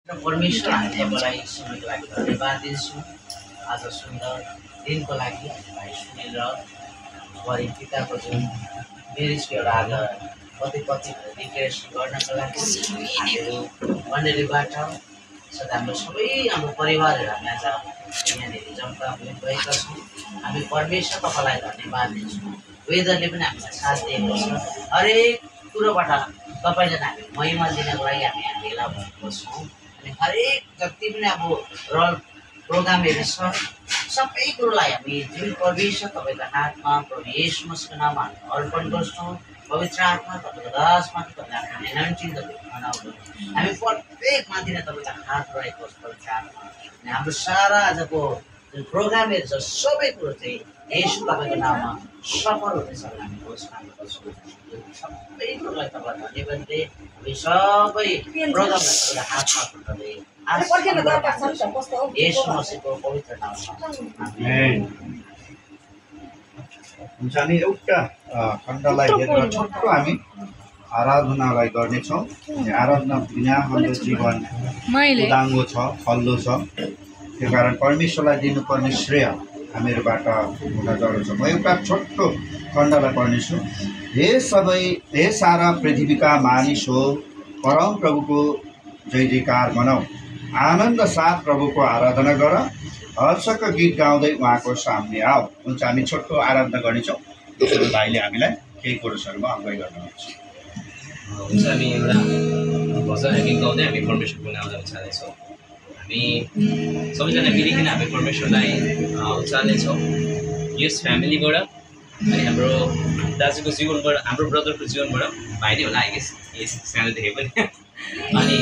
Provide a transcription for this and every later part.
र परमेश्वर हामीलाई सुन्नको लागि धन्यवाद दिन्छु। आज सुन्दर दिनको लागि भाइ सुनिल र बुहारी पिताको जुन मेरिजको एउटा आज कति कति डिक्लेरेसन गर्नको लागि हामीहरू मण्डलीबाट सदा हाम्रो सबै हाम्रो परिवारहरू हामी आज यहाँनिर जम्का भएका छौँ। हामी परमेश्वर तपाईँलाई धन्यवाद दिन्छौँ। वेदरले पनि हामीलाई साथ दिएको छ। हरेक कुरोबाट तपाईँले हामी महिमा दिनको लागि हामी यहाँ भेला भएको छौँ। अनि हरेक जति पनि अब रल प्रोग्रामहरू छ सबै कुरोलाई हामी जुन परमेश्वर तपाईँको हातमा प्रभु येशू मसीहको नाममा हामी अर्पण गर्छौँ। पवित्र आत्मा तपाईँको दासमाथि तपाईँले आफ्नो नियन्त्रण तपाईँको बनाउनु हामी प्रत्येक माथि नै तपाईँको हात रहेको छ पवित्र आत्मा। अनि हाम्रो सारा आजको जुन प्रोग्रामहरू छ सबै कुरो चाहिँ येशू तपाईँको नाममा सफल हुनेछ भनेर हामी घोषणा गर्छौँ। सबै कुरोलाई तपाईँलाई धन्यवाद दिए हामी सबै प्रोग्रामलाई तपाईँको हातमा पुर्याउँदै येशू मसीहको पवित्र नाममा आमेन। हुन्छ नि एउटा खण्डलाई हेरेर छोटो हामी आराधनालाई गर्नेछौँ। आराधना बिना हाम्रो जीवन उदाङ्गो छ, खल्लो छ। त्यो कारण परमेश्वरलाई दिनुपर्ने श्रेय हामीहरूबाट हुन जरुरी छ। म एउटा छोटो खण्डलाई पढ्नेछु। हे सारा पृथ्वीका मानिस हो, परम प्रभुको जय जयकार मनाऊ। आनन्द साथ प्रभुको आराधना गर, हर्षको गीत गाउँदै उहाँको सामने आऊ। हुन्छ, हामी छोटो आराधना गर्नेछौँ। दोस्रो भाइले हामीलाई केही कुरोहरूमा अगुवाई गर्नुहुन्छ। हुन्छ, हामी एउटा भजन गीत गाउँदै हामी परमेश्वरको नामलाई उचाल्नेछौँ। हामी सबैजना मिलिकन हामी परमेश्वरलाई उचाल्नेछौँ। यस फ्यामिलीबाट अनि हाम्रो दाजुको जीवनबाट, हाम्रो ब्रदरको जीवनबाट, भाइ नै होला आइगेस यस सानोदेखि पनि अनि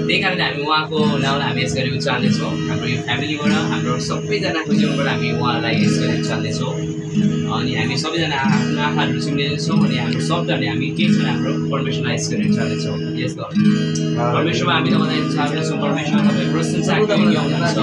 त्यही कारणले हामी उहाँको नामलाई हामी यस गरी उचाल्नेछौँ। हाम्रो यो फ्यामिलीबाट, हाम्रो सबैजनाको जीवनबाट हामी उहाँलाई यस गरी उचाल्नेछौँ। अनि हामी सबैजना आफ्नो आँखाहरू चिम्लिनेछौँ अनि हाम्रो शब्दहरूले हामी के छ हाम्रो परमेश्वरलाई यस गरी उचाल्नेछौँ। यस गरी परमेश्वरमा हामी तपाईँलाई उचाल्नेछौँ। परमेश्वर तपाईँ प्रशंसा योग्य हुनुहुन्छ।